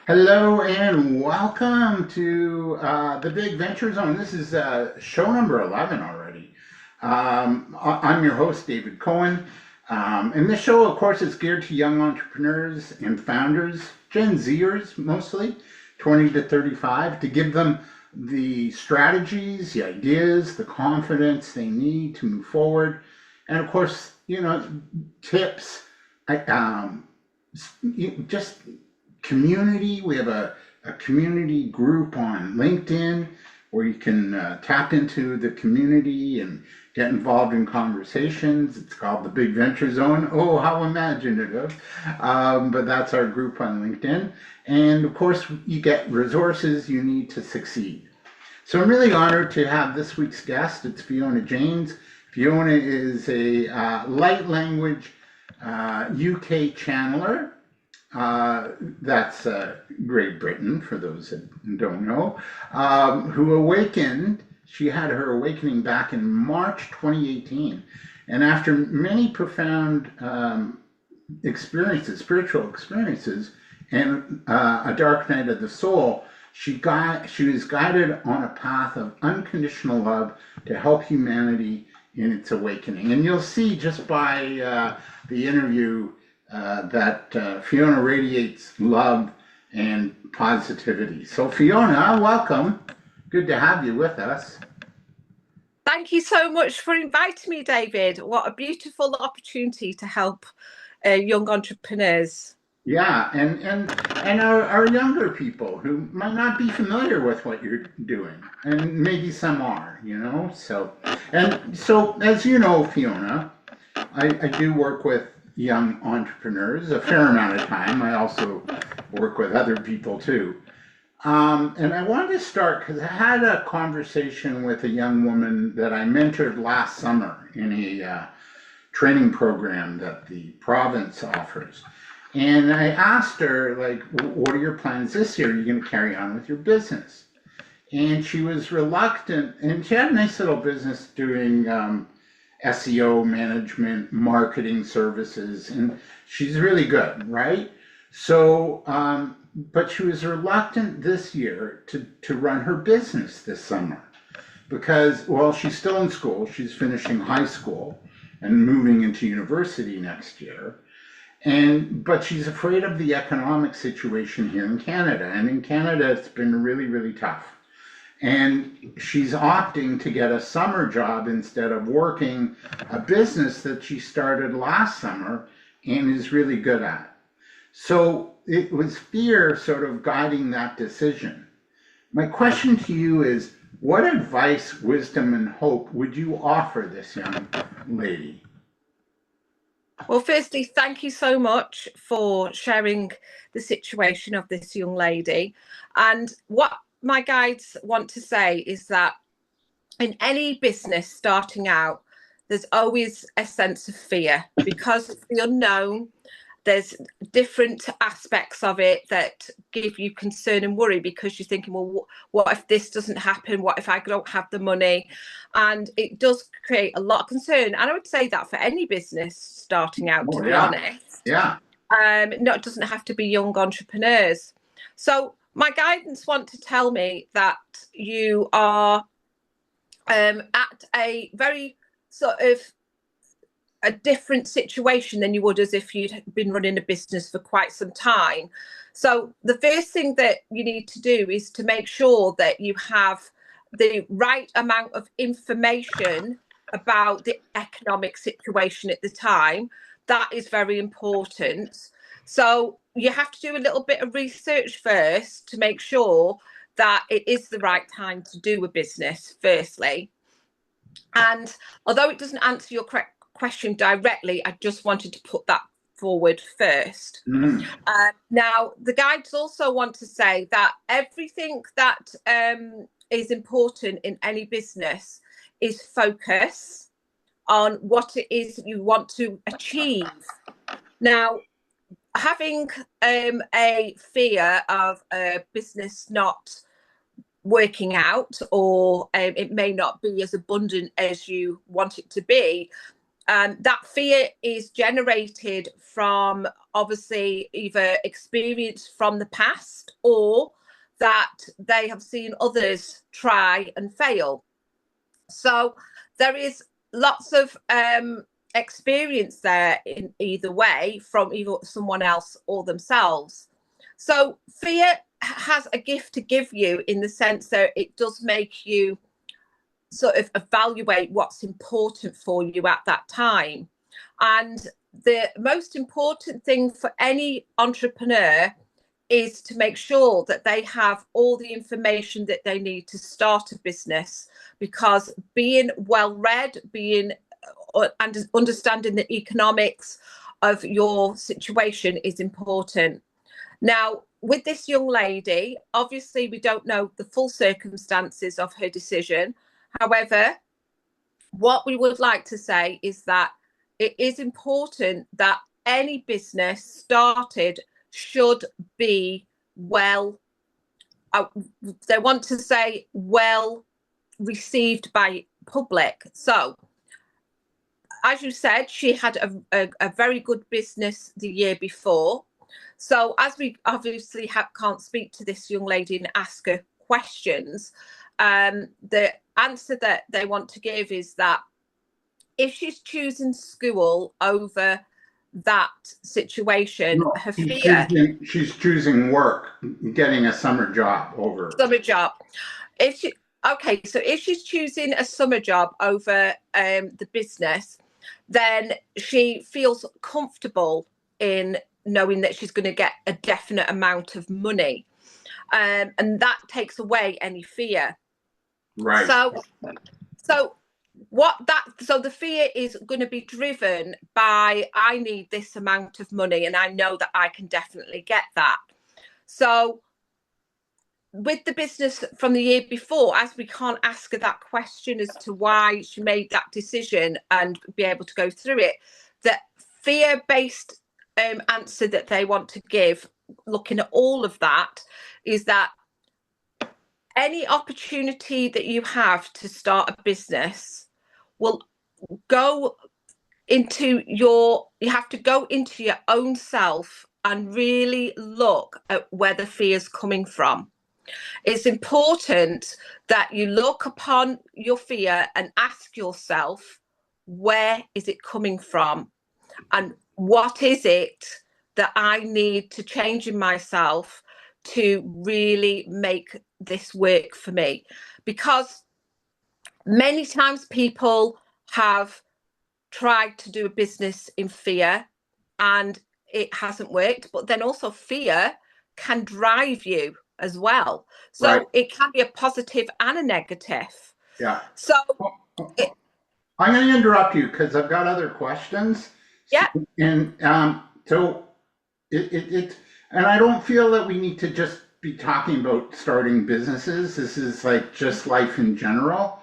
Hello and welcome to the Big Venture Zone. This is show number 11 already. I'm your host, David Cohen. And this show, of course, is geared to young entrepreneurs and founders, Gen Zers mostly, 20 to 35, to give them the strategies, the ideas, the confidence they need to move forward. And of course, tips, just community. We have a community group on LinkedIn where you can tap into the community and get involved in conversations. It's called the Big Venture Zone. Oh, how imaginative. But that's our group on LinkedIn. And of course, you get resources you need to succeed. So I'm really honored to have this week's guest. It's Fiona Jaynes. Fiona is a light language UK channeler. That's Great Britain, for those that don't know, who awakened. She had her awakening back in March 2018. And after many profound experiences, spiritual experiences, and a dark night of the soul, she was guided on a path of unconditional love to help humanity in its awakening. And you'll see just by the interview that Fiona radiates love and positivity. So Fiona, welcome. Good to have you with us. Thank you so much for inviting me, David. What a beautiful opportunity to help young entrepreneurs. Yeah, and our younger people who might not be familiar with what you're doing, and maybe some are, So as you know, Fiona, I do work with young entrepreneurs a fair amount of time. I also work with other people too. And I wanted to start because I had a conversation with a young woman that I mentored last summer in a training program that the province offers. And I asked her, like, what are your plans this year? Are you going to carry on with your business? And she was reluctant, and she had a nice little business doing SEO management, marketing services, and she's really good, right? So, but she was reluctant this year to run her business this summer because, well, she's still in school. She's finishing high school and moving into university next year. But she's afraid of the economic situation here in Canada. And in Canada, it's been really, really tough. And she's opting to get a summer job instead of working a business that she started last summer and is really good at. So it was fear sort of guiding that decision. My question to you is, what advice, wisdom, and hope would you offer this young lady? Well, firstly, thank you so much for sharing the situation of this young lady. And what my guides want to say is that in any business starting out, there's always a sense of fear because of the unknown. There's different aspects of it that give you concern and worry because you're thinking, well, what if this doesn't happen? What if I don't have the money? And it does create a lot of concern. And I would say that for any business starting out, to be honest. Yeah. No, it doesn't have to be young entrepreneurs. So my guidance want to tell me that you are at a very sort of a different situation than you would as if you'd been running a business for quite some time. So the first thing that you need to do is to make sure that you have the right amount of information about the economic situation at the time. That is very important. So you have to do a little bit of research first to make sure that it is the right time to do a business, firstly. And although it doesn't answer your question directly, I just wanted to put that forward first. Now, the guides also want to say that everything that is important in any business is focus on what it is you want to achieve. Now, having a fear of a business not working out, or it may not be as abundant as you want it to be, That fear is generated from obviously either experience from the past or that they have seen others try and fail. So there is lots of experience there in either way from either someone else or themselves. So fear has a gift to give you in the sense that it does make you sort of evaluate what's important for you at that time. And the most important thing for any entrepreneur is to make sure that they have all the information that they need to start a business, because being well read, being and understanding the economics of your situation is important. Now, with this young lady, obviously we don't know the full circumstances of her decision. However, what we would like to say is that it is important that any business started should be well, they want to say well received by public. So, as you said, she had a very good business the year before. So, as we obviously can't speak to this young lady and ask her questions, the answer that they want to give is that if she's choosing school over that situation, No, her fear. she's choosing work, getting a summer job over. Summer job. If she, okay, so if she's choosing a summer job over the business, then she feels comfortable in knowing that she's going to get a definite amount of money, and that takes away any fear. Right. So the fear is going to be driven by, I need this amount of money and I know that I can definitely get that. So with the business from the year before, as we can't ask her that question as to why she made that decision and be able to go through it, the fear-based answer that they want to give, looking at all of that, is that any opportunity that you have to start a business will go into you have to go into your own self and really look at where the fear is coming from. It's important that you look upon your fear and ask yourself, where is it coming from? And what is it that I need to change in myself to really make this work for me? Because many times people have tried to do a business in fear and it hasn't worked, but then also fear can drive you as well. So Right. it can be a positive and a negative. Yeah. So I'm going to interrupt you because I've got other questions. Yeah. And so and I don't feel that we need to just be talking about starting businesses. This is like just life in general.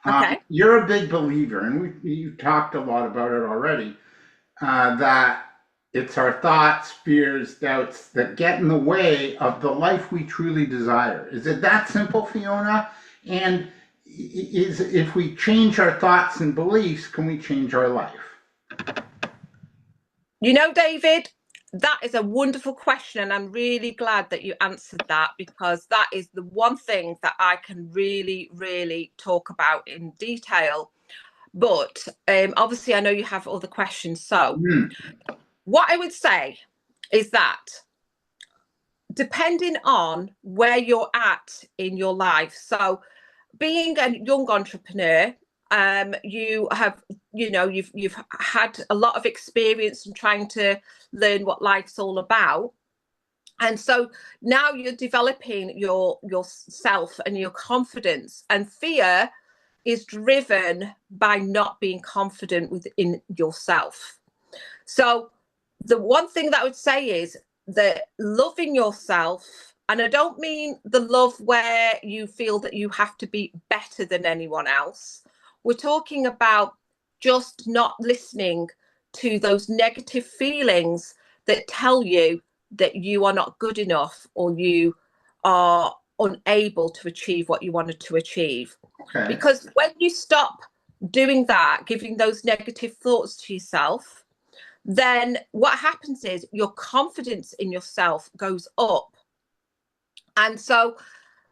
Okay. You're a big believer, and you talked a lot about it already, that it's our thoughts, fears, doubts that get in the way of the life we truly desire. Is it that simple, Fiona? And if we change our thoughts and beliefs, can we change our life? You know, David, that is a wonderful question, and I'm really glad that you answered that, because that is the one thing that I can really, really talk about in detail. But obviously, I know you have other questions. So what I would say is that depending on where you're at in your life, so being a young entrepreneur, you have, you've had a lot of experience in trying to learn what life's all about. And so now you're developing yourself and your confidence, and fear is driven by not being confident within yourself. So the one thing that I would say is that loving yourself, and I don't mean the love where you feel that you have to be better than anyone else. We're talking about just not listening to those negative feelings that tell you that you are not good enough or you are unable to achieve what you wanted to achieve. Okay. Because when you stop doing that, giving those negative thoughts to yourself, then what happens is your confidence in yourself goes up. And so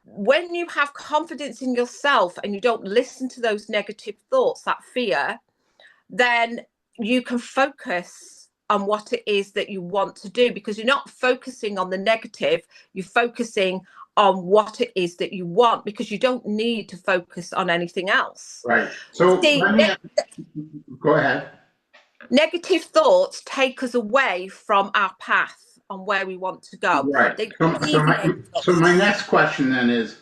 when you have confidence in yourself and you don't listen to those negative thoughts, that fear, then you can focus on what it is that you want to do, because you're not focusing on the negative, you're focusing on what it is that you want, because you don't need to focus on anything else. Right. So See, go ahead. Negative thoughts take us away from our path on where we want to go. Right. They So my next question then is,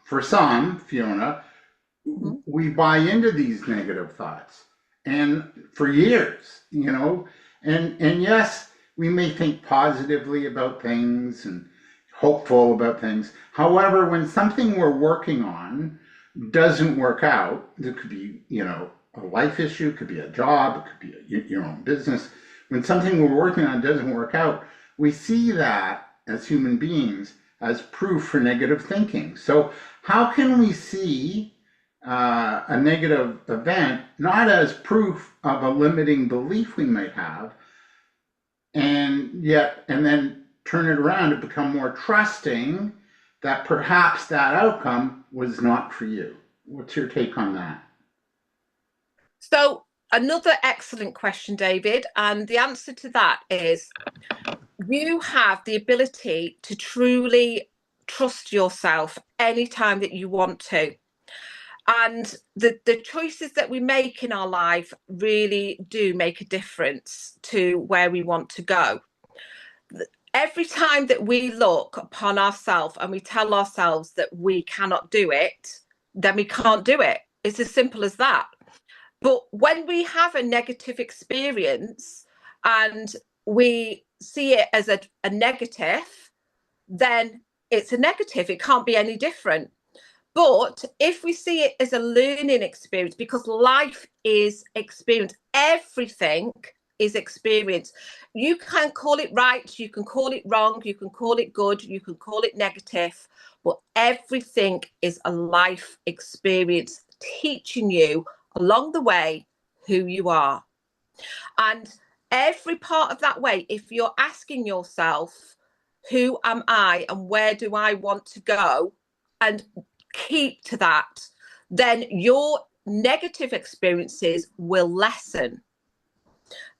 for some, Fiona, we buy into these negative thoughts, and for years, and yes, we may think positively about things and hopeful about things. However, when something we're working on doesn't work out, it could be, a life issue, it could be a job, it could be your own business. When something we're working on doesn't work out, we see that as human beings as proof for negative thinking. So how can we see a negative event not as proof of a limiting belief we might have, and then turn it around to become more trusting that perhaps that outcome was not for you? What's your take on that? So another excellent question, David. And the answer to that is you have the ability to truly trust yourself anytime that you want to. And the choices that we make in our life really do make a difference to where we want to go. Every time that we look upon ourselves and we tell ourselves that we cannot do it, then we can't do it. It's as simple as that. But when we have a negative experience and we see it as a negative, then it's a negative. It can't be any different. But if we see it as a learning experience, because life is experience, everything is experience. You can call it right, you can call it wrong, you can call it good, you can call it negative, but everything is a life experience teaching you along the way who you are. And every part of that way, if you're asking yourself, who am I and where do I want to go, and keep to that, then your negative experiences will lessen.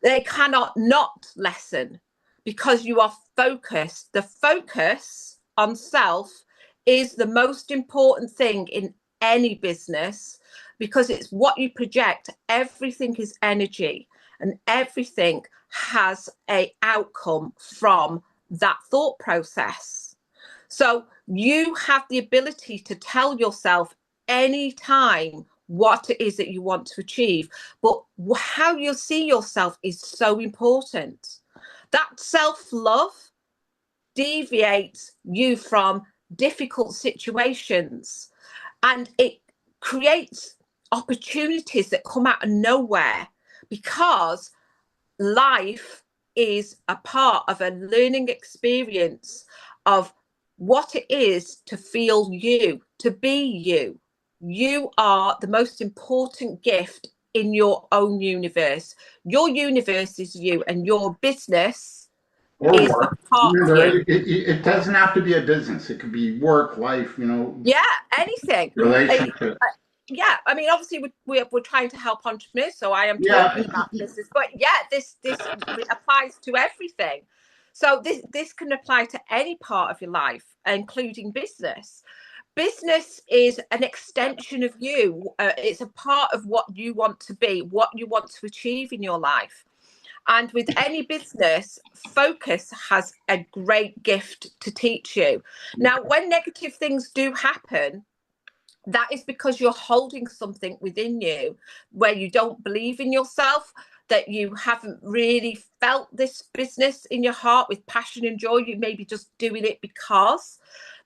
They cannot not lessen because you are focused. The focus on self is the most important thing in any business, because it's what you project. Everything is energy, and everything has an outcome from that thought process. So you have the ability to tell yourself anytime what it is that you want to achieve, but how you see yourself is so important. That self-love deviates you from difficult situations, and it creates opportunities that come out of nowhere, because life is a part of a learning experience of what it is to feel you, to be you. You are the most important gift in your own universe. Your universe is you, and your business is a part of you. It doesn't have to be a business. It could be work, life, Yeah, anything. relationship. Yeah, I mean, obviously we're trying to help entrepreneurs, so I am Yeah. talking about business, but yeah, this applies to everything. So this can apply to any part of your life, including business. Business is an extension of you. It's a part of what you want to be, what you want to achieve in your life. And with any business, focus has a great gift to teach you. Now, when negative things do happen, that is because you're holding something within you where you don't believe in yourself, that you haven't really felt this business in your heart with passion and joy. You may be just doing it because.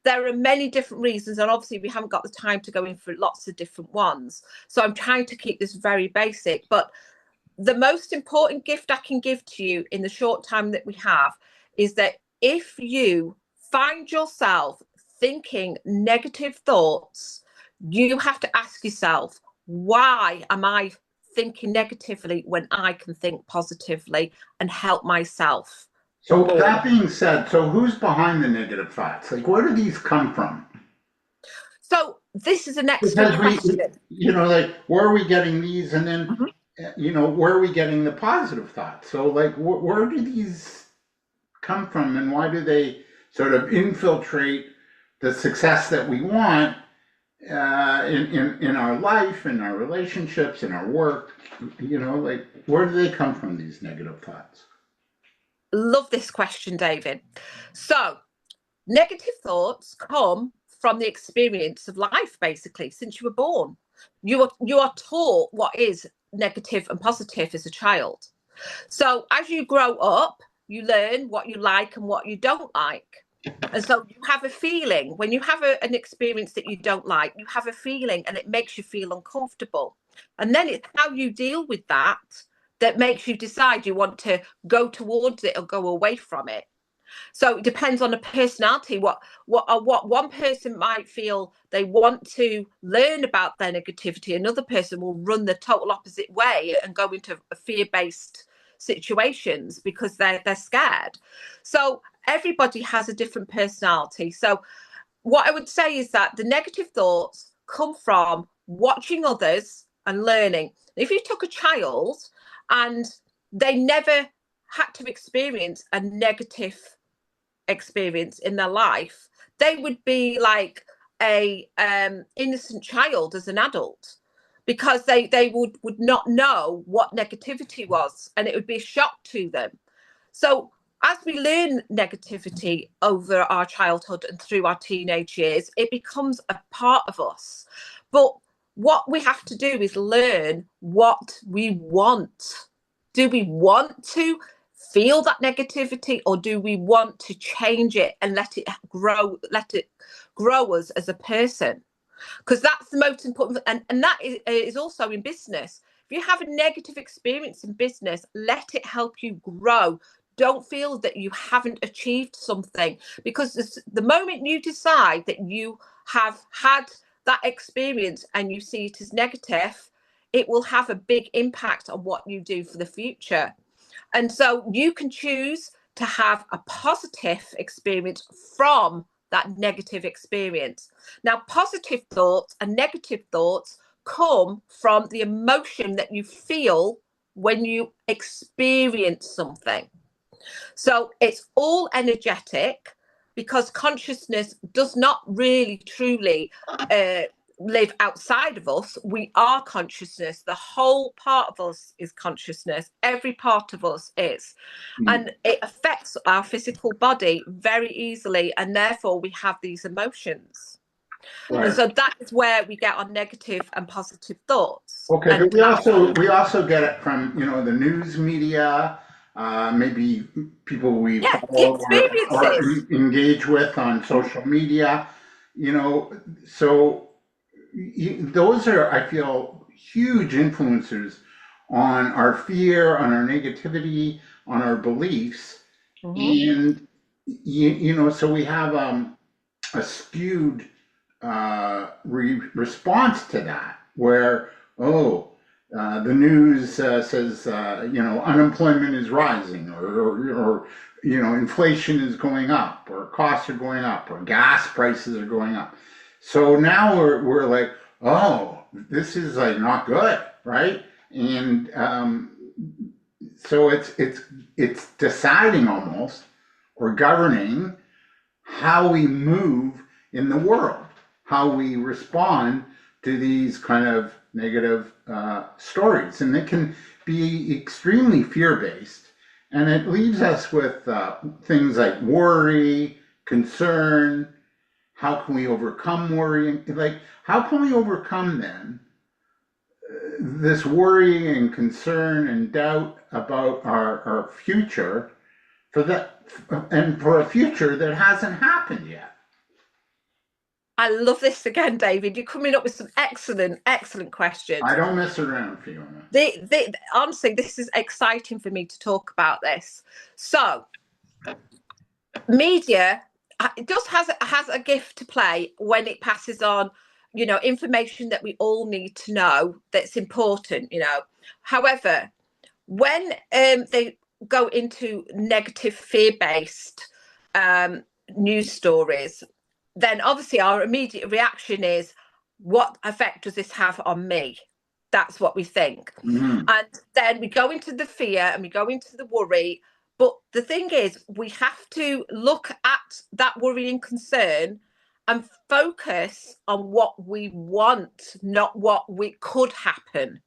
There are many different reasons, and obviously we haven't got the time to go in for lots of different ones. So I'm trying to keep this very basic. But the most important gift I can give to you in the short time that we have is that if you find yourself thinking negative thoughts, you have to ask yourself, why am I thinking negatively when I can think positively and help myself So more? that being said, so who's behind the negative thoughts? Like, where do these come from? So this is an excellent Because question. like, where are we getting these? And then, Mhm. where are we getting the positive thoughts? So, like, where do these come from, and why do they sort of infiltrate the success that we want in our life, in our relationships, in our work? Like, where do they come from, these negative thoughts? Love this question, David. So negative thoughts come from the experience of life, basically, since you were born. You are taught what is negative and positive as a child. So as you grow up, you learn what you like and what you don't like. And so you have a feeling when you have an experience that you don't like, you have a feeling and it makes you feel uncomfortable. And then it's how you deal with that that makes you decide you want to go towards it or go away from it. So it depends on the personality. What one person might feel they want to learn about their negativity, another person will run the total opposite way and go into fear-based situations because they're scared. So everybody has a different personality. So what I would say is that the negative thoughts come from watching others and learning. If you took a child and they never had to experience a negative experience in their life, they would be like a innocent child as an adult because they would not know what negativity was, and it would be a shock to them. So as we learn negativity over our childhood and through our teenage years, it becomes a part of us. But what we have to do is learn what we want. Do we want to feel that negativity, or do we want to change it and let it grow us as a person? Because that's the most important, and that is also in business. If you have a negative experience in business, let it help you grow. Don't feel that you haven't achieved something, because the moment you decide that you have had that experience and you see it as negative, it will have a big impact on what you do for the future. And so you can choose to have a positive experience from that negative experience. Now, positive thoughts and negative thoughts come from the emotion that you feel when you experience something. So it's all energetic, because consciousness does not really truly live outside of us. We are consciousness. The whole part of us is consciousness. Every part of us is. And it affects our physical body very easily. And therefore, we have these emotions. Right. And so that is where we get our negative and positive thoughts. Okay, And but we also get it from the news media, maybe people we yeah, follow or experiences. engage with on social media. So those are, I feel, huge influencers on our fear, on our negativity, on our beliefs, Mm-hmm. and so we have a skewed response to that, where, oh, the news says, unemployment is rising, or inflation is going up, or costs are going up, or gas prices are going up. So now we're like, oh, this is like not good, right? And so it's deciding almost, or governing, how we move in the world, how we respond to these kind of negative stories. And it can be extremely fear based. And it leaves us with things like worry, concern. How can we overcome worry? Like, how can we overcome then this worry and concern and doubt about our future, for that, and for a future that hasn't happened yet? I love this again, David. You're coming up with some excellent questions. I don't mess around, Fiona. Honestly, this is exciting for me to talk about this. So, media, it just has a gift to play when it passes on information that we all need to know that's important. However, when they go into negative fear-based news stories, then obviously our immediate reaction is, what effect does this have on me? That's what we think. Mm-hmm. And then we go into the fear and we go into the worry. But the thing is, we have to look at that worry and concern and focus on what we want, not what we could happen.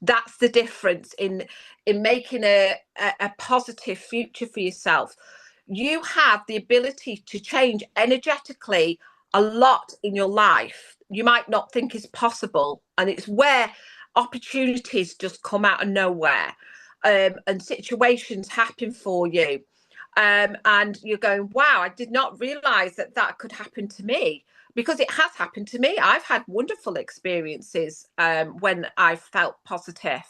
That's the difference in making a positive future for yourself. You have the ability to change energetically a lot in your life you might not think is possible, and it's where opportunities just come out of nowhere, and situations happen for you, and you're going, wow, I did not realize that could happen to me, because it has happened to me. I've had wonderful experiences when I felt positive,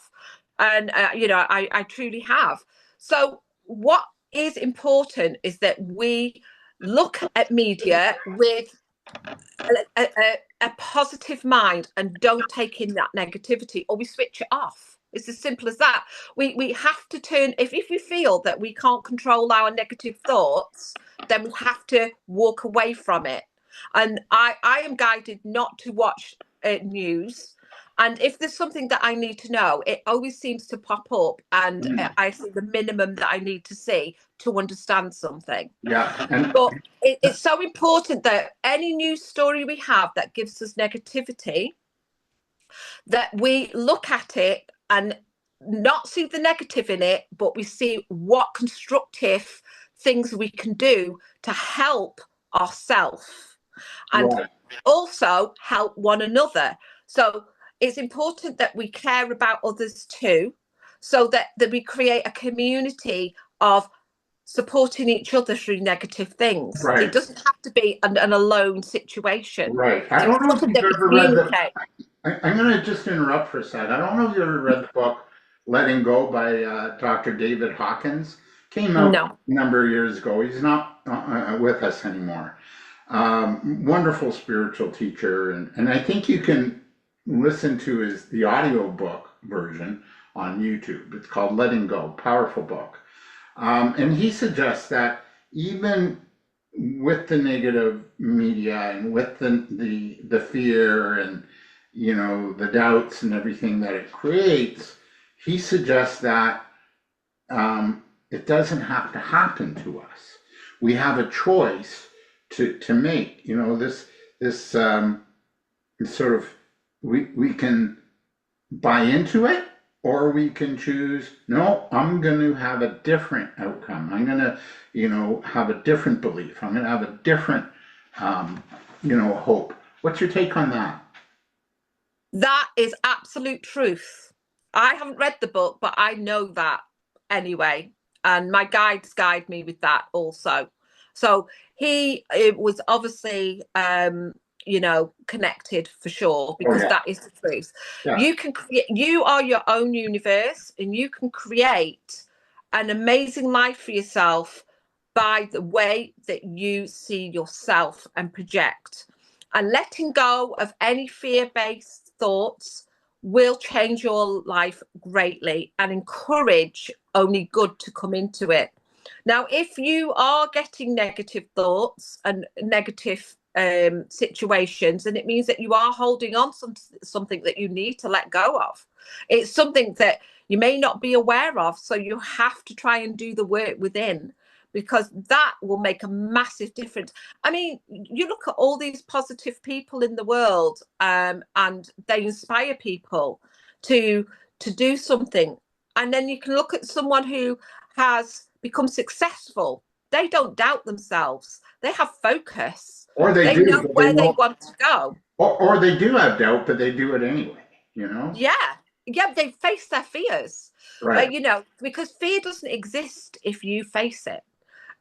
and I truly have. So what is important is that we look at media with a positive mind and don't take in that negativity, or we switch it off. It's as simple as that. We have to turn, if we feel that we can't control our negative thoughts, then we have to walk away from it. And I am guided not to watch news. And if there's something that I need to know, it always seems to pop up, and I see the minimum that I need to see to understand something. Yeah. But it's so important that any news story we have that gives us negativity, that we look at it and not see the negative in it, but we see what constructive things we can do to help ourselves and also help one another. So it's important that we care about others too, so that we create a community of supporting each other through negative things. Right. It doesn't have to be an alone situation. Right. I don't know if you've ever read the. I'm going to just interrupt for a second. I don't know if you ever read the book Letting Go by Dr. David Hawkins. Came out a number of years ago. He's not with us anymore. Wonderful spiritual teacher, and I think you can listen to the audio book version on YouTube. It's called Letting Go. Powerful book. And he suggests that even with the negative media and with the fear and the doubts and everything that it creates, he suggests that it doesn't have to happen to us. We have a choice to make. This sort of, we can buy into it, or we can choose, no, I'm going to have a different outcome. I'm going to, have a different belief. I'm going to have a different, hope. What's your take on that? That is absolute truth. I haven't read the book, but I know that anyway. And my guides guide me with that also. So he was obviously, connected for sure, because that is the truth. Yeah. You are your own universe, and you can create an amazing life for yourself by the way that you see yourself and project. And letting go of any fear-based thoughts will change your life greatly and encourage only good to come into it. Now, if you are getting negative thoughts and negative situations, and it means that you are holding on something that you need to let go of. It's something that you may not be aware of, so you have to try and do the work within, because that will make a massive difference. I mean, you look at all these positive people in the world, and they inspire people to do something. And then you can look at someone who has become successful. They don't doubt themselves. They have focus. Or they know where they want to go. Or they do have doubt, but they do it anyway, Yeah, they face their fears. Right. Because fear doesn't exist if you face it.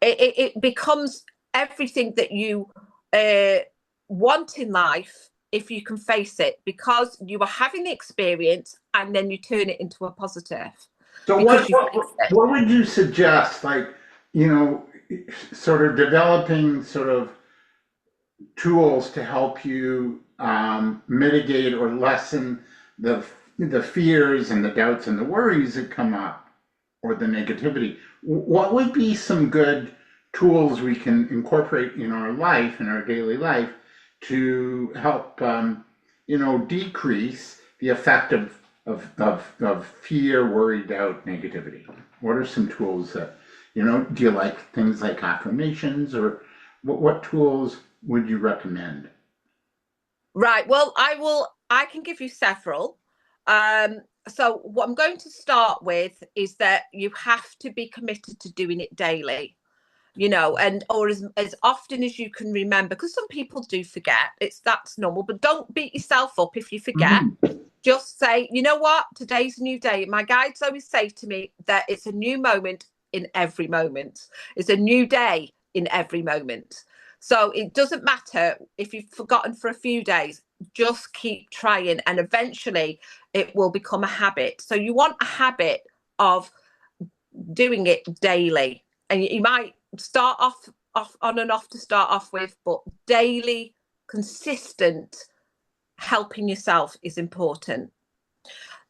It becomes everything that you want in life if you can face it, because you are having the experience and then you turn it into a positive. So what would you suggest, sort of developing sort of tools to help you mitigate or lessen the fears and the doubts and the worries that come up, or the negativity, what would be some good tools we can incorporate in our life, in our daily life, to help, decrease the effect of fear, worry, doubt, negativity? What are some tools that, do you like things like affirmations, or what tools would you recommend? Right. Well, I can give you several. So what I'm going to start with is that you have to be committed to doing it daily, and or as often as you can remember, because some people do forget. That's normal, but don't beat yourself up if you forget. Mm-hmm. Just say, you know what, today's a new day. My guides always say to me that it's a new moment in every moment. It's a new day in every moment. So it doesn't matter if you've forgotten for a few days, just keep trying, and eventually it will become a habit. So you want a habit of doing it daily. And you might start off on and off to start off with, but daily, consistent helping yourself is important.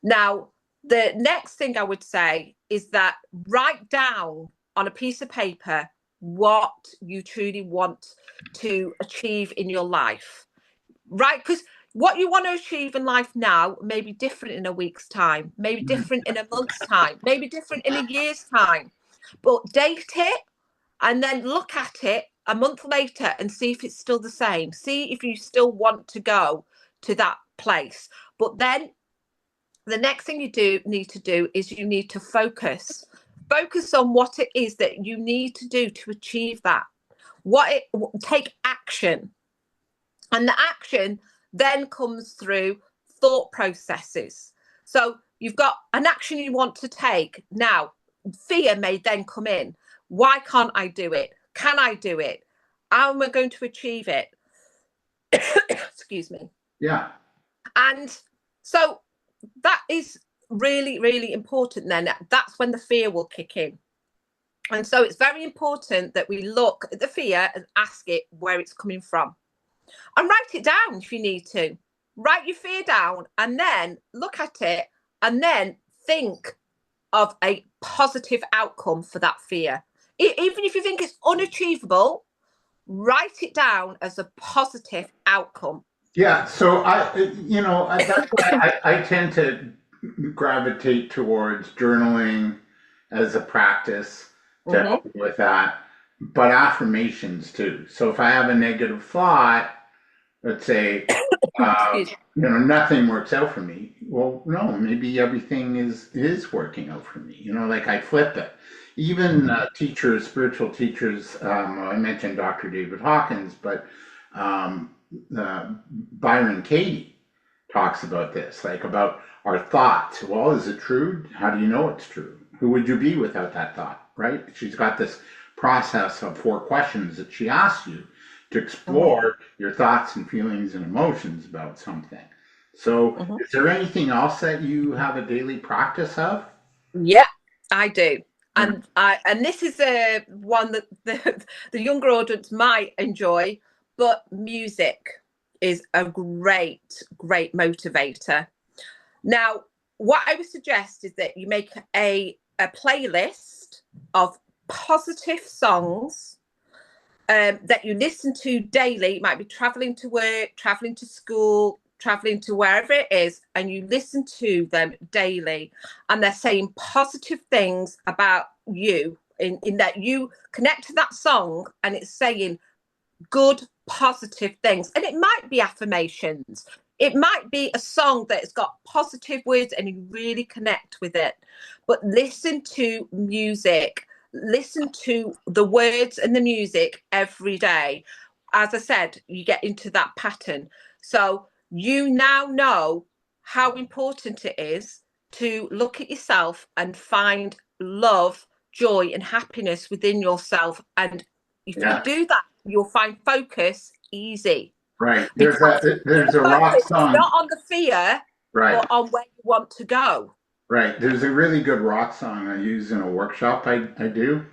Now, the next thing I would say is that write down on a piece of paper what you truly want to achieve in your life, right? Because what you want to achieve in life now may be different in a week's time, maybe different in a month's time, maybe different in a year's time. But date it and then look at it a month later and see if it's still the same. See if you still want to go to that place. But then the next thing you need to do is you need to focus on what it is that you need to do to achieve that. Take action, and the action then comes through thought processes. So you've got an action you want to take. Now fear may then come in. Why can't I do it? Can I do it? How am I going to achieve it? Excuse me. Yeah. And so that is really, really important. Then that's when the fear will kick in. And so it's very important that we look at the fear and ask it where it's coming from. And write it down if you need to. Write your fear down and then look at it and then think of a positive outcome for that fear. Even if you think it's unachievable, write it down as a positive outcome. Yeah, so that's why I tend to gravitate towards journaling as a practice to help Mm-hmm. with that, but affirmations too. So if I have a negative thought, let's say, nothing works out for me. Well, no, maybe everything is working out for me. Like I flip it. Even teachers, spiritual teachers. I mentioned Dr. David Hawkins, but Byron Katie talks about this, like about our thoughts. Well, is it true? How do you know it's true? Who would you be without that thought, right? She's got this process of 4 questions that she asks you to explore your thoughts and feelings and emotions about something. So, is there anything else that you have a daily practice of? Yeah, I do. And this is a one that the younger audience might enjoy, but music is a great motivator. Now, what I would suggest is that you make a playlist of positive songs that you listen to daily. It might be traveling to work, traveling to school, traveling to wherever it is, and you listen to them daily, and they're saying positive things about you in that you connect to that song and it's saying good positive things. And it might be affirmations, it might be a song that's got positive words and you really connect with it. But listen to music, listen to the words and the music every day. As I said, you get into that pattern. So you now know how important it is to look at yourself and find love, joy, and happiness within yourself. And if you do that, you'll find focus easy. Right. Because There's a the rock focus is song. not on the fear, Right. but on where you want to go. Right. There's a really good rock song I use in a workshop I do.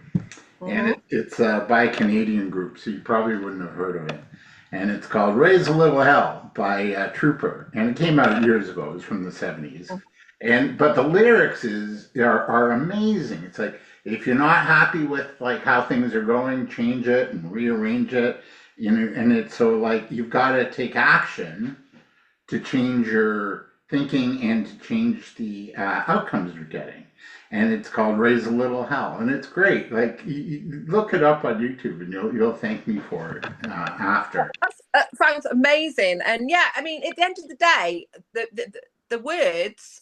And Mm-hmm. it's by a Canadian group, so you probably wouldn't have heard of it. and it's called "Raise a Little Hell" by Trooper, and it came out years ago. It was from the '70s, and but the lyrics are amazing. It's like, if you're not happy with like how things are going, change it and rearrange it. You know, and it's so like you've got to take action to change your thinking and to change the outcomes you're getting. And it's called "Raise a Little Hell," and it's great. Like, you look it up on YouTube, and you'll thank me for it after. That sounds amazing. And yeah, I mean, at the end of the day, the words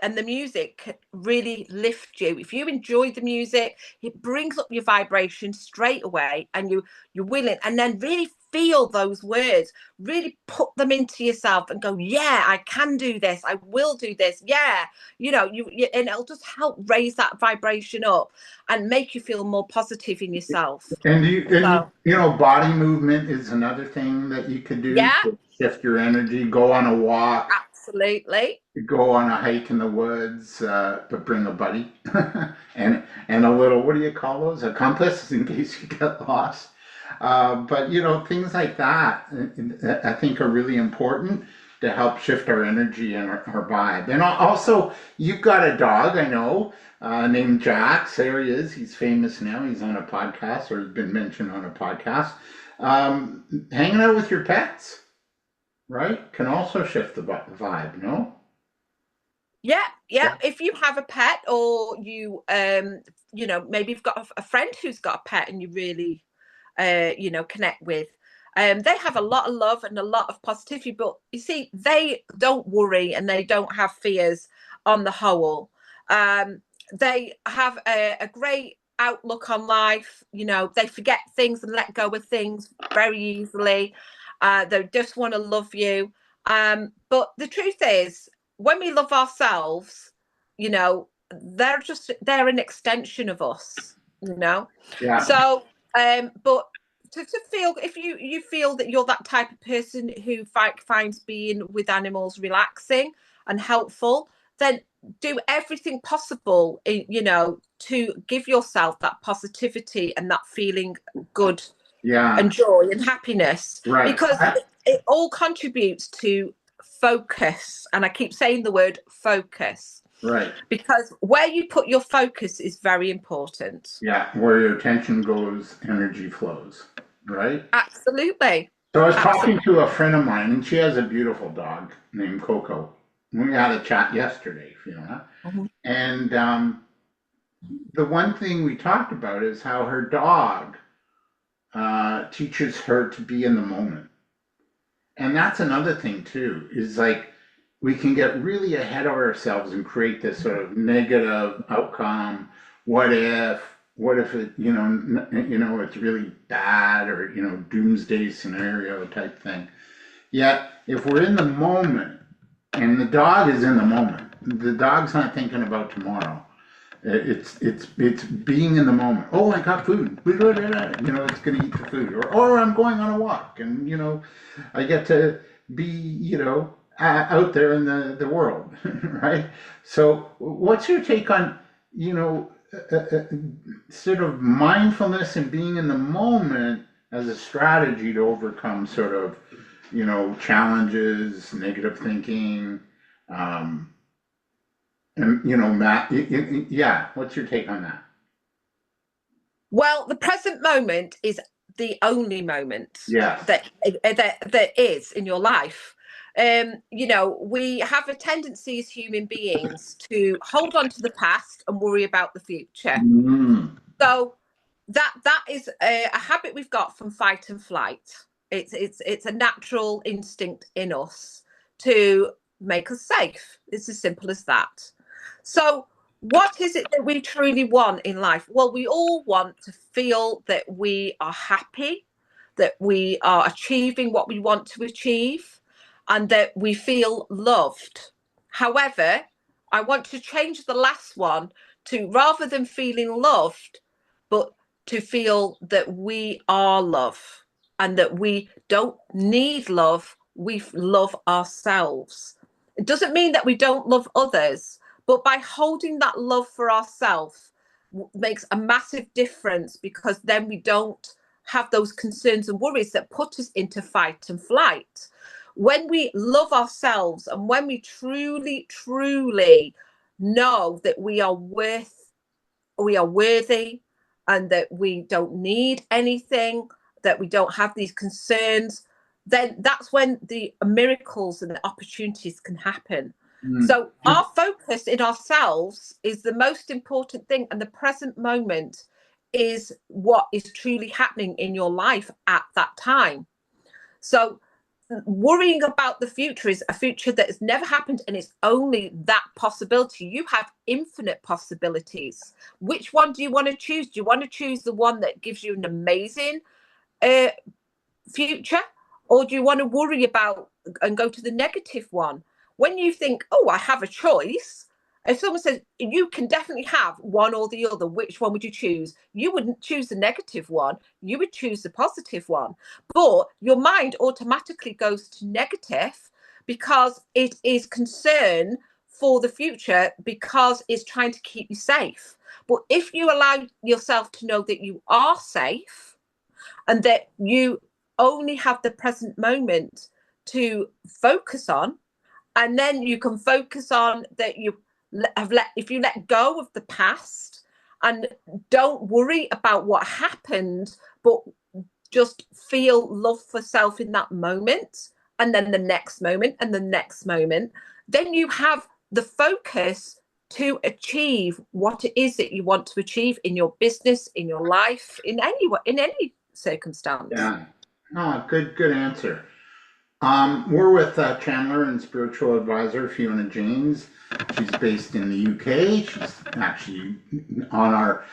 and the music really lift you. If you enjoy the music, it brings up your vibration straight away, and you're willing, and then really feel those words, really put them into yourself and go, yeah, I can do this, I will do this, yeah, and it'll just help raise that vibration up and make you feel more positive in yourself. And So body movement is another thing that you could do yeah, to shift your energy. Go on a walk, absolutely. go on a hike in the woods, but bring a buddy and a little, what do you call those? A compass, in case you get lost. But things like that, I think, are really important to help shift our energy and our vibe. And also, you've got a dog, I know, named Jax. There he is. He's famous now. He's on a podcast, or has been mentioned on a podcast. Hanging out with your pets, right, can also shift the vibe, no? Yeah. If you have a pet, or maybe you've got a friend who's got a pet and you really connect with, they have a lot of love and a lot of positivity, but you see, they don't worry and they don't have fears on the whole. They have a great outlook on life. They forget things and let go of things very easily. They just want to love you. But the truth is, when we love ourselves, they're an extension of us, Yeah. So but to feel, if you feel that you're that type of person who finds being with animals relaxing and helpful, then do everything possible, to give yourself that positivity and that feeling good, Yeah. and joy and happiness, Right. because it all contributes to focus. And I keep saying the word focus, Right. because where you put your focus is very important. Yeah. Where your attention goes, energy flows. Right. Absolutely. So I was Absolutely. talking to a friend of mine, and she has a beautiful dog named Coco. We had a chat yesterday, Fiona, and the one thing we talked about is how her dog teaches her to be in the moment. And that's another thing too, is like, we can get really ahead of ourselves and create this sort of negative outcome. What if? What if it? It's really bad, or doomsday scenario type thing. Yet, if we're in the moment, and the dog is in the moment, the dog's not thinking about tomorrow. It's being in the moment. Oh, I got food. It's going to eat the food. Or I'm going on a walk, and I get to be out there in the world, right? So, what's your take on sort of mindfulness and being in the moment as a strategy to overcome sort of challenges, negative thinking, and Matt, yeah, what's your take on that? Well, the present moment is the only moment Yes. that is in your life. We have a tendency as human beings to hold on to the past and worry about the future. So that is a habit we've got from fight and flight. It's a natural instinct in us to make us safe. It's as simple as that. So what is it that we truly want in life? Well, we all want to feel that we are happy, that we are achieving what we want to achieve, and that we feel loved. However, I want to change the last one to, rather than feeling loved, but to feel that we are love, and that we don't need love, we love ourselves. It doesn't mean that we don't love others, but by holding that love for ourselves makes a massive difference, because then we don't have those concerns and worries that put us into fight and flight. When we love ourselves and when we truly, truly know that we are worthy and that we don't need anything, that we don't have these concerns, then that's when the miracles and the opportunities can happen. So our focus in ourselves is the most important thing, and the present moment is what is truly happening in your life at that time. So worrying about the future is a future that has never happened, and it's only that possibility. You have infinite possibilities. Which one do you want to choose? Do you want to choose the one that gives you an amazing future, or do you want to worry about and go to the negative one? When you think, oh, I have a choice, if someone says you can definitely have one or the other, which one would you choose? You wouldn't choose the negative one, you would choose the positive one. But your mind automatically goes to negative because it is concern for the future, because it's trying to keep you safe. But if you allow yourself to know that you are safe and that you only have the present moment to focus on, and then you can focus on that if you let go of the past and don't worry about what happened, but just feel love for self in that moment, and then the next moment and the next moment, then you have the focus to achieve what it is that you want to achieve in your business, in your life, in any circumstance. Yeah. Oh, good answer. We're with Chandler and spiritual advisor Fiona Jaynes. She's based in the UK. She's actually on our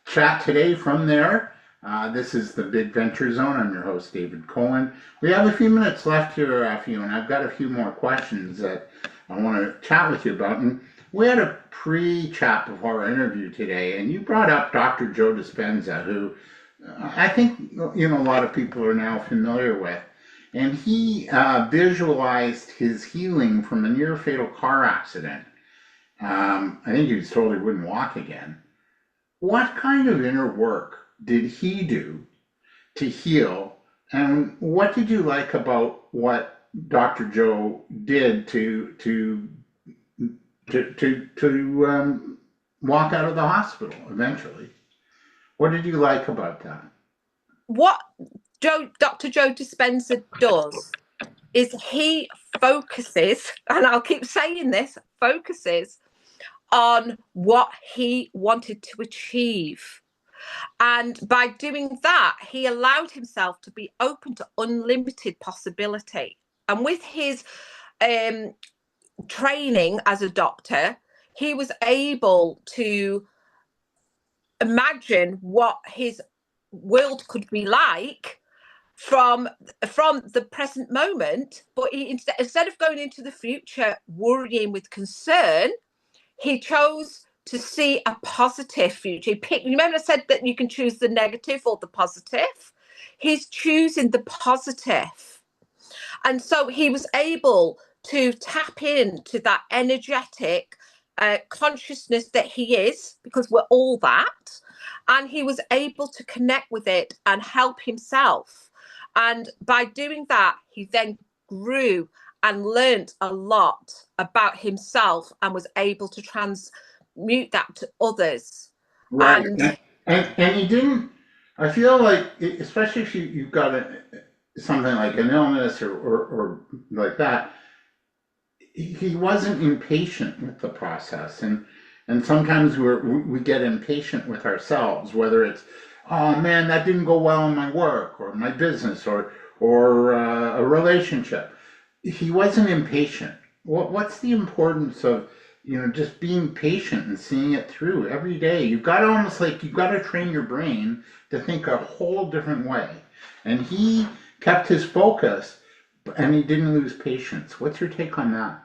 chat today from there. This is the Big Venture Zone. I'm your host, David Cohen. We have a few minutes left here, Fiona. I've got a few more questions that I want to chat with you about. And we had a pre-chat before our interview today, and you brought up Dr. Joe Dispenza, who I think a lot of people are now familiar with. And he visualized his healing from a near fatal car accident. I think he was told he wouldn't walk again. What kind of inner work did he do to heal? And what did you like about what Dr. Joe did to walk out of the hospital eventually? What did you like about that? What Dr. Joe Dispenza does is he focuses, and I'll keep saying this, focuses on what he wanted to achieve. And by doing that, he allowed himself to be open to unlimited possibility. And with his training as a doctor, he was able to imagine what his world could be like from the present moment. But he, instead of going into the future worrying with concern, he chose to see a positive future. Remember I said that you can choose the negative or the positive? He's choosing the positive. And so he was able to tap into that energetic consciousness that he is, because we're all that. And he was able to connect with it and help himself. And by doing that, he then grew and learned a lot about himself and was able to transmute that to others. Right. And he didn't, I feel like, especially if you've got something like an illness or like that, he wasn't impatient with the process. And sometimes we get impatient with ourselves, whether it's, oh man, that didn't go well in my work or my business or a relationship. He wasn't impatient. What's the importance of just being patient and seeing it through every day? You've got to train your brain to think a whole different way. And he kept his focus and he didn't lose patience. What's your take on that?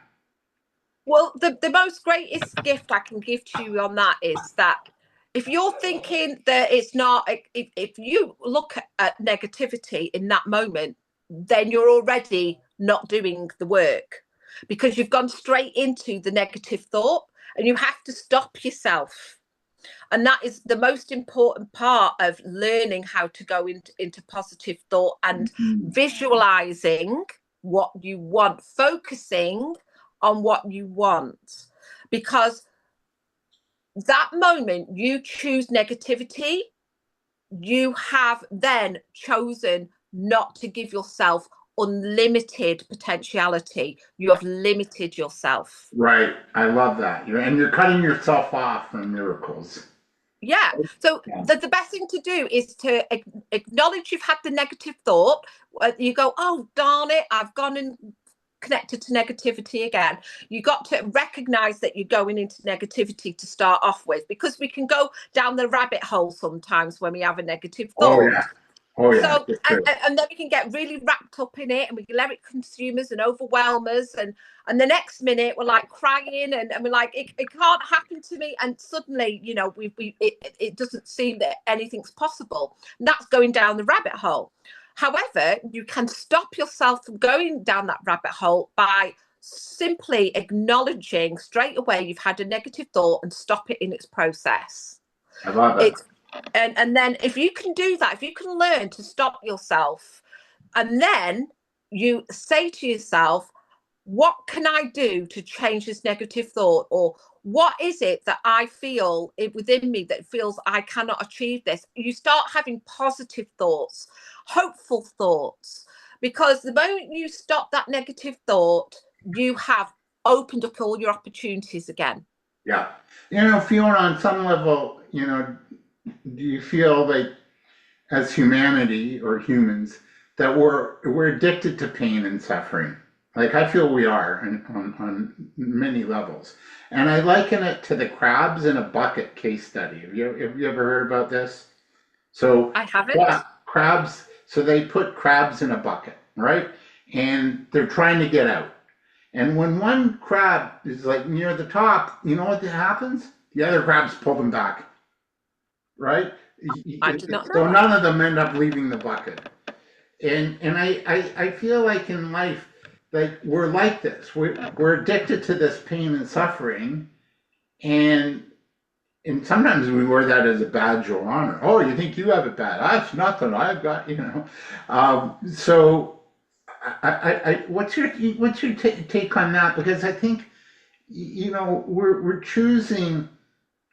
Well, the most greatest gift I can give to you on that is that if you're thinking that it's not, if you look at negativity in that moment, then you're already not doing the work, because you've gone straight into the negative thought, and you have to stop yourself. And that is the most important part of learning how to go into positive thought and visualizing what you want, focusing on what you want. Because that moment you choose negativity, you have then chosen not to give yourself unlimited potentiality. You have limited yourself. Right. I love that. You're cutting yourself off from miracles. Yeah. So Yeah. the best thing to do is to acknowledge you've had the negative thought. You go, oh, darn it, I've gone and connected to negativity again. You got to recognize that you're going into negativity to start off with, because we can go down the rabbit hole sometimes when we have a negative Oh, thought. yeah. Oh, yeah. So, and then we can get really wrapped up in it, and we can let it consume us and overwhelm us. And the next minute we're like crying, and we're like, it can't happen to me. And suddenly, you know, it doesn't seem that anything's possible. And that's going down the rabbit hole. However, you can stop yourself from going down that rabbit hole by simply acknowledging straight away you've had a negative thought and stop it in its process. I love it. And then if you can do that, if you can learn to stop yourself, and then you say to yourself, what can I do to change this negative thought? Or what is it that I feel within me that feels I cannot achieve this? You start having positive thoughts, hopeful thoughts, because the moment you stop that negative thought, you have opened up all your opportunities again. Yeah. You know, Fiona, on some level, you know, do you feel like as humanity or humans that we're addicted to pain and suffering? Like I feel we are on many levels. And I liken it to the crabs in a bucket case study. Have you ever heard about this? So I haven't. crabs, so they put crabs in a bucket, right? And they're trying to get out. And when one crab is like near the top, you know what happens? The other crabs pull them back, right? I did not So know. none of them end up leaving the bucket. And I feel like in life, like we're like this. We're addicted to this pain and suffering, and sometimes we wear that as a badge of honor. Oh, you think you have it bad? That's nothing. I've got, you know. So, what's your take on that? Because I think, you know, we're choosing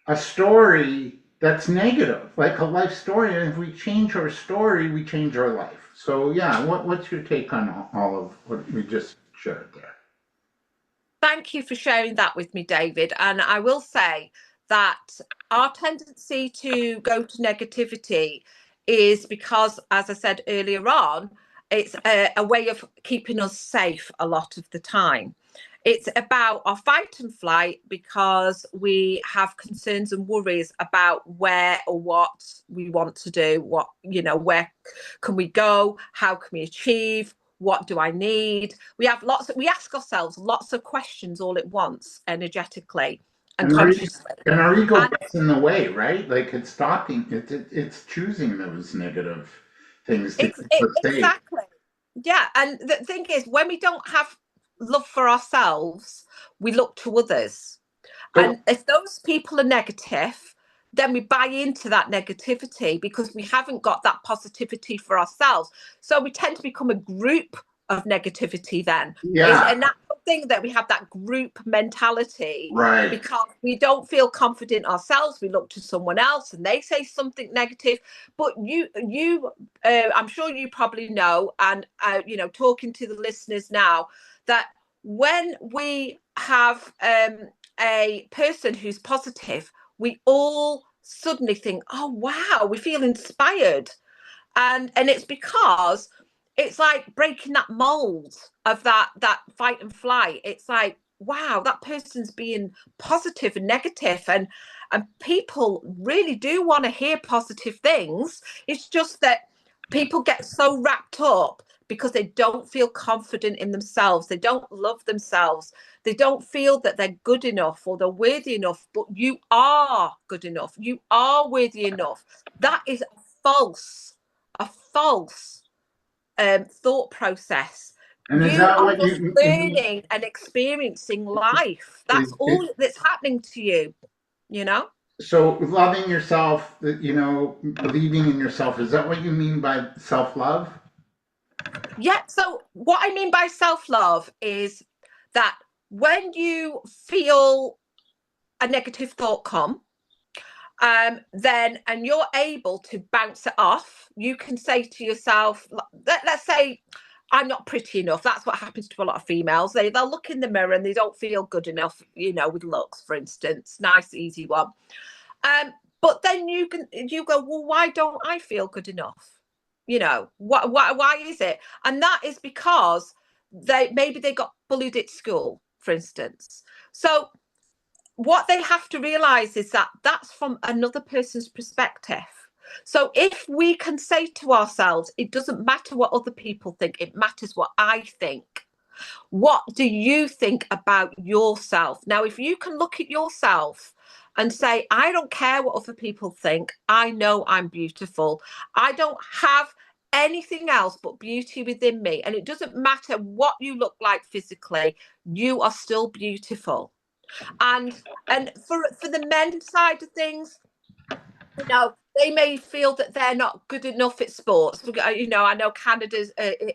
a story that's negative, like a life story, and if we change our story, we change our life. So, yeah, what's your take on all of what we just shared there? Thank you for sharing that with me, David. And I will say that our tendency to go to negativity is because, as I said earlier on, it's a way of keeping us safe a lot of the time. It's about our fight and flight because we have concerns and worries about where or what we want to do, what, you know, where can we go, how can we achieve, what do I need? We ask ourselves lots of questions all at once, energetically and consciously. And our ego gets in the way, right? Like it's stopping, it's choosing those negative things to keep us safe. Exactly. Yeah. And the thing is, when we don't have love for ourselves, we look to others. But And if those people are negative, then we buy into that negativity because we haven't got that positivity for ourselves. So we tend to become a group of negativity then. yeah, And that thing that we have that group mentality right. because we don't feel confident ourselves. We look to someone else and they say something negative. But I'm sure you probably know, and you know, talking to the listeners now, that when we have a person who's positive, we all suddenly think, oh wow, we feel inspired. And it's because it's like breaking that mold of that fight and flight. It's like, wow, that person's being positive and negative, and people really do want to hear positive things. It's just that people get so wrapped up because they don't feel confident in themselves. They don't love themselves. They don't feel that they're good enough or they're worthy enough. But you are good enough. You are worthy enough. That is a false thought process. And is You that are what just learning and experiencing life. That's is, all that's happening to you, you know? So loving yourself, believing in yourself, is that what you mean by self-love? Yeah. So what I mean by self-love is that when you feel a negative thought come, then and you're able to bounce it off, you can say to yourself, let's say I'm not pretty enough. That's what happens to a lot of females. They'll look in the mirror and they don't feel good enough, with looks, for instance. Nice, easy one. But then you go, well, why don't I feel good enough? Why is it? And that is because they got bullied at school, for instance. So what they have to realize is that that's from another person's perspective. So if we can say to ourselves, it doesn't matter what other people think, it matters what I think. What do you think about yourself? Now, if you can look at yourself and say, I don't care what other people think, I know I'm beautiful. I don't have anything else but beauty within me. And it doesn't matter what you look like physically, you are still beautiful. And for the men side of things, they may feel that they're not good enough at sports. I know Canada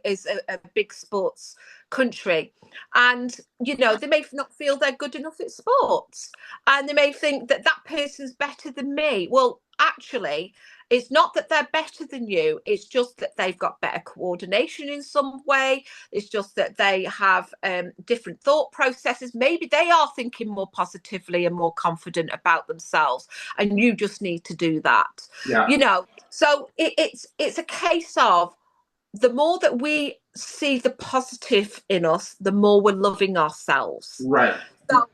is a big sports country, and they may not feel they're good enough at sports, and they may think that that person's better than me. Well, actually, it's not that they're better than you. It's just that they've got better coordination in some way. It's just that they have different thought processes. Maybe they are thinking more positively and more confident about themselves, and you just need to do that. Yeah. So it's a case of the more that we see the positive in us, the more we're loving ourselves. Right. So,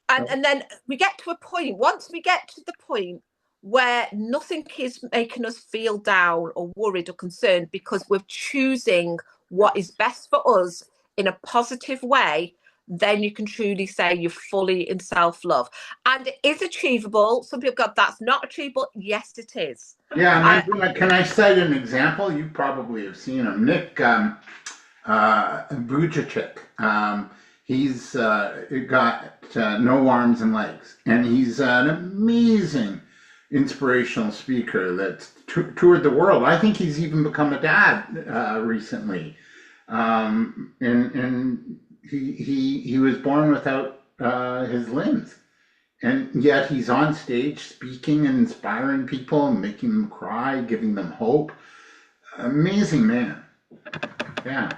and then we get to a point, once we get to the point where nothing is making us feel down or worried or concerned because we're choosing what is best for us in a positive way, then you can truly say you're fully in self-love. And it is achievable. Some people go, that's not achievable. Yes, it is. Yeah, and can I cite an example? You probably have seen him, Nick Vujicic. He's got no arms and legs, and he's an amazing inspirational speaker that's toured the world. I think he's even become a dad recently, and he was born without his limbs. And yet he's on stage speaking and inspiring people and making them cry, giving them hope. Amazing man. Yeah.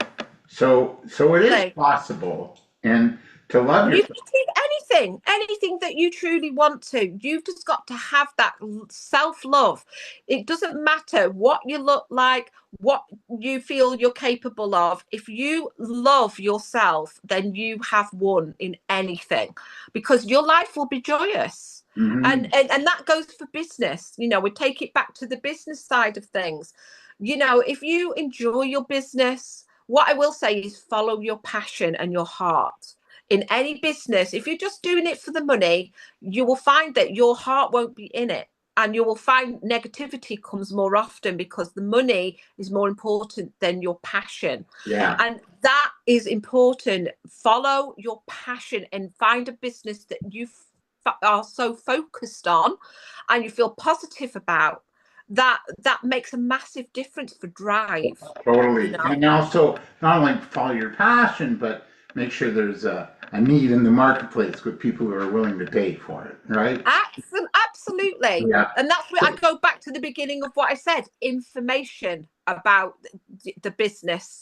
So it is possible. And to love You yourself. can do anything that you truly want to. You've just got to have that self-love. It doesn't matter what you look like, what you feel you're capable of. If you love yourself, then you have won in anything, because your life will be joyous. And that goes for business. We take it back to the business side of things. If you enjoy your business, what I will say is follow your passion and your heart. In any business, if you're just doing it for the money, you will find that your heart won't be in it. And you will find negativity comes more often because the money is more important than your passion. Yeah. And that is important. Follow your passion and find a business that you are so focused on and you feel positive about. That makes a massive difference for drive. Totally. And also not only follow your passion, but make sure there's a need in the marketplace with people who are willing to pay for it, right? Absolutely. Yeah. And that's where I go back to the beginning of what I said, information about the business.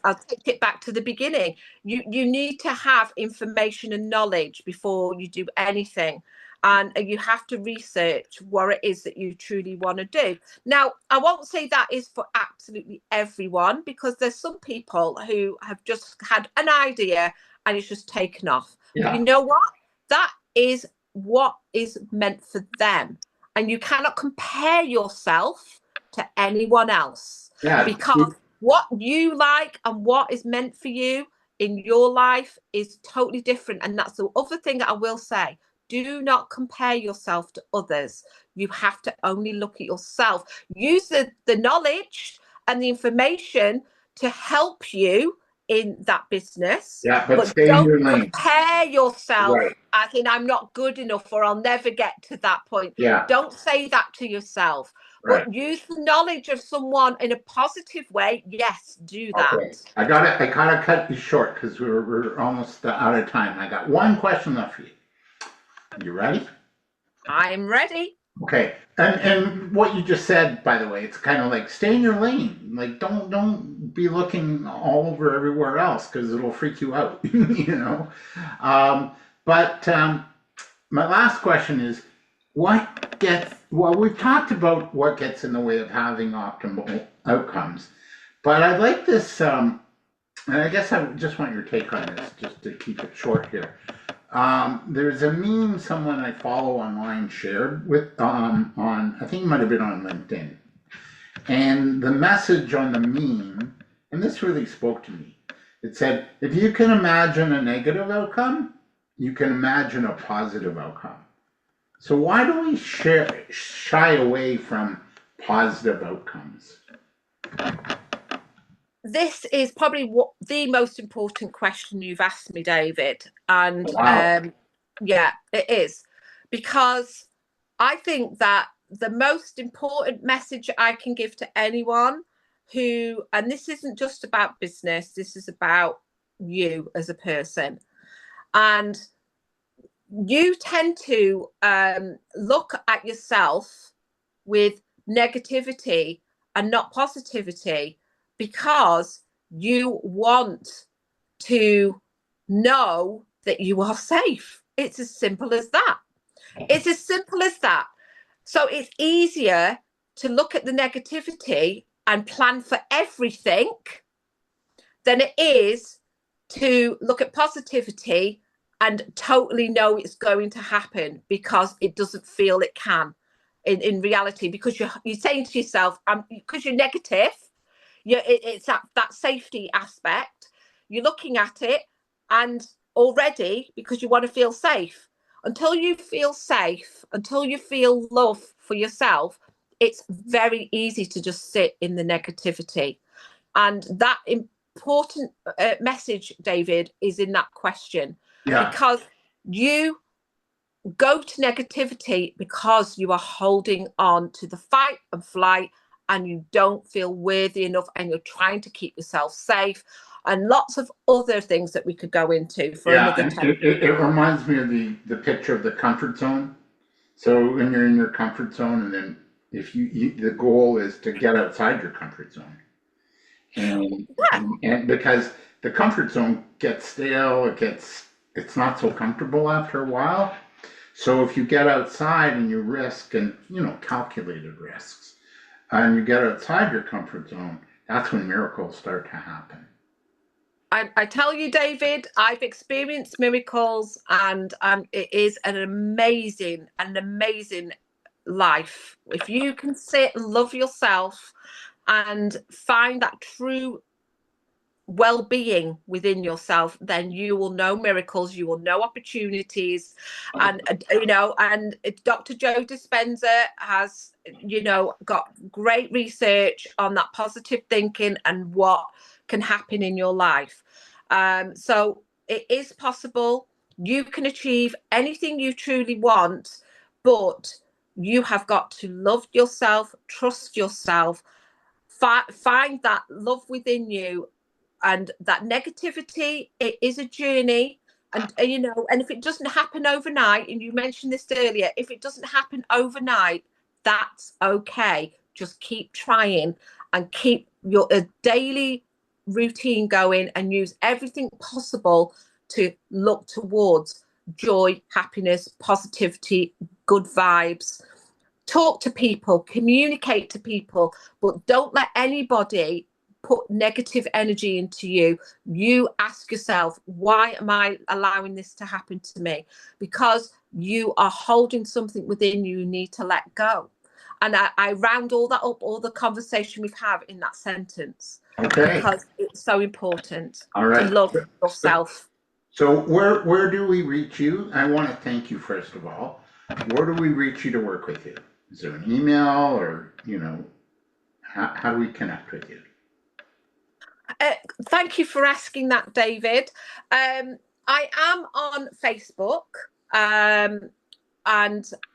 I'll take it back to the beginning. You need to have information and knowledge before you do anything. And you have to research what it is that you truly want to do. Now, I won't say that is for absolutely everyone, because there's some people who have just had an idea and it's just taken off. Yeah. But you know what? That is what is meant for them. And you cannot compare yourself to anyone else. Yeah. Because what you like and what is meant for you in your life is totally different. And that's the other thing that I will say. Do not compare yourself to others. You have to only look at yourself. Use the knowledge and the information to help you in that business. Yeah, but But stay in your don't lane. compare yourself Right. as in I'm not good enough or I'll never get to that point. Yeah. Don't say that to yourself. Right. But use the knowledge of someone in a positive way. Yes, do that. Okay. I gotta cut you short because we're almost out of time. I got one question left for you. You ready? I'm ready. Okay. And what you just said, by the way, it's kind of like stay in your lane. Like don't be looking all over everywhere else because it'll freak you out. You know. But my last question is, what gets? Well, we've talked about what gets in the way of having optimal outcomes, but I like this. And I guess I just want your take on this, just to keep it short here. There's a meme someone I follow online shared with on I think it might have been on LinkedIn, and the message on the meme, and this really spoke to me. It said, if you can imagine a negative outcome, you can imagine a positive outcome. So why do we shy away from positive outcomes? This is probably the most important question you've asked me, David. And Wow. yeah, it is. Because I think that the most important message I can give to anyone who, and this isn't just about business, this is about you as a person. And you tend to look at yourself with negativity and not positivity because you want to know that you are safe. It's as simple as that. It's as simple as that. So it's easier to look at the negativity and plan for everything than it is to look at positivity and totally know it's going to happen because it doesn't feel it can in reality, because you're saying to yourself, because you're negative, it's that safety aspect. You're looking at it and already, because you want to feel safe. Until you feel safe, until you feel love for yourself, it's very easy to just sit in the negativity. And that important message, David, is in that question. Yeah. Because you go to negativity because you are holding on to the fight and flight and you don't feel worthy enough and you're trying to keep yourself safe and lots of other things that we could go into for Yeah, another and 10. it reminds me of the picture of the comfort zone. So when you're in your comfort zone, and then if the goal is to get outside your comfort zone, and Yeah. and because the comfort zone gets stale, it's not so comfortable after a while. So if you get outside and you risk, and calculated risks, and you get outside your comfort zone, that's when miracles start to happen. I tell you, David, I've experienced miracles, and it is an amazing life. If you can sit and love yourself and find that true well-being within yourself, then you will know miracles, you will know opportunities. And and Dr. Joe Dispenza has got great research on that positive thinking and what can happen in your life. So it is possible. You can achieve anything you truly want, but you have got to love yourself, trust yourself, find that love within you. And that negativity, it is a journey. And and if it doesn't happen overnight, and you mentioned this earlier, if it doesn't happen overnight, that's okay. Just keep trying and keep your daily routine going and use everything possible to look towards joy, happiness, positivity, good vibes. Talk to people, communicate to people, but don't let anybody put negative energy into you. You ask yourself, why am I allowing this to happen to me? Because you are holding something within you need to let go. And I round all that up, all the conversation we've had in that sentence. Okay. Because it's so important All right. to love yourself. So where do we reach you? I want to thank you first of all. Where do we reach you to work with you? Is there an email, or how do we connect with you? Thank you for asking that, David. I am on Facebook, and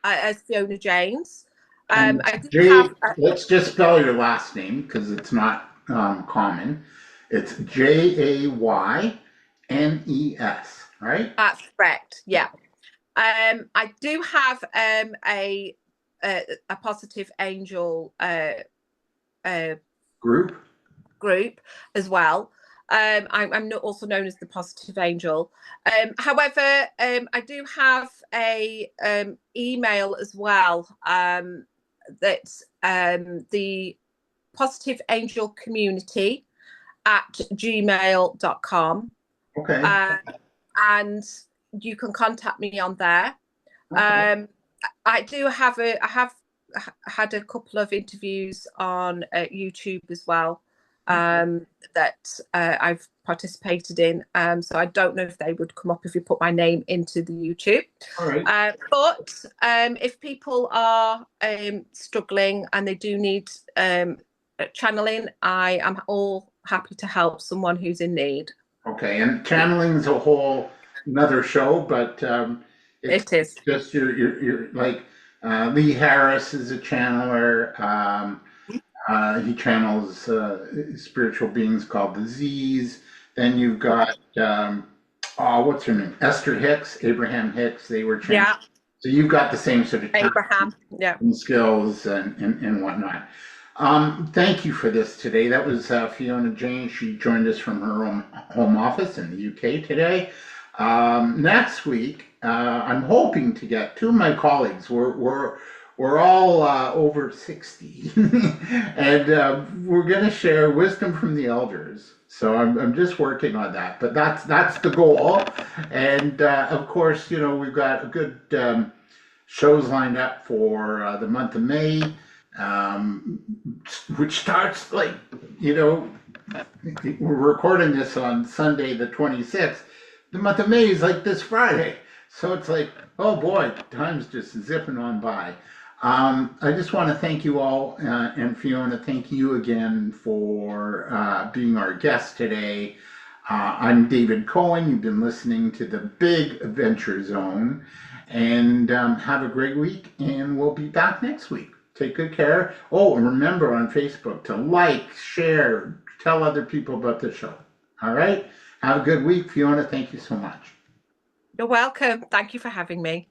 as Fiona Jaynes. And I do J, have. let's just spell your last name because it's not common. It's Jaynes, right? That's correct. Yeah. I do have a positive angel uh, Group. group as well. I'm not also known as the positive angel. However, I do have a email as well. That's the positive angel community at gmail.com. Okay. And you can contact me on there. Okay. I have had a couple of interviews on YouTube as well, that I've participated in. So I don't know if they would come up if you put my name into the YouTube. All right. But if people are struggling and they do need channeling, I am all happy to help someone who's in need. Okay. And channeling is a whole another show, but it's It is. just your like Lee Harris is a channeler. He channels spiritual beings called the Z's. Then you've got oh, what's her name? Esther Hicks, Abraham Hicks. They were channeled. Yeah, So you've got the same sort of Abraham. Yeah. and skills and whatnot. Thank you for this today. That was Fiona Jaynes. She joined us from her home office in the UK today. Next week, I'm hoping to get two of my colleagues. We're all over 60, and we're going to share wisdom from the elders. So I'm just working on that, but that's the goal. And of course, we've got a good shows lined up for the month of May, which starts we're recording this on Sunday the 26th. The month of May is like this Friday. So it's like, oh boy, time's just zipping on by. I just want to thank you all, and Fiona, thank you again for being our guest today. I'm David Cohen. You've been listening to the Big Adventure Zone, and have a great week, and we'll be back next week. Take good care. Oh, and remember on Facebook to like, share, tell other people about the show. All right? Have a good week. Fiona, thank you so much. You're welcome. Thank you for having me.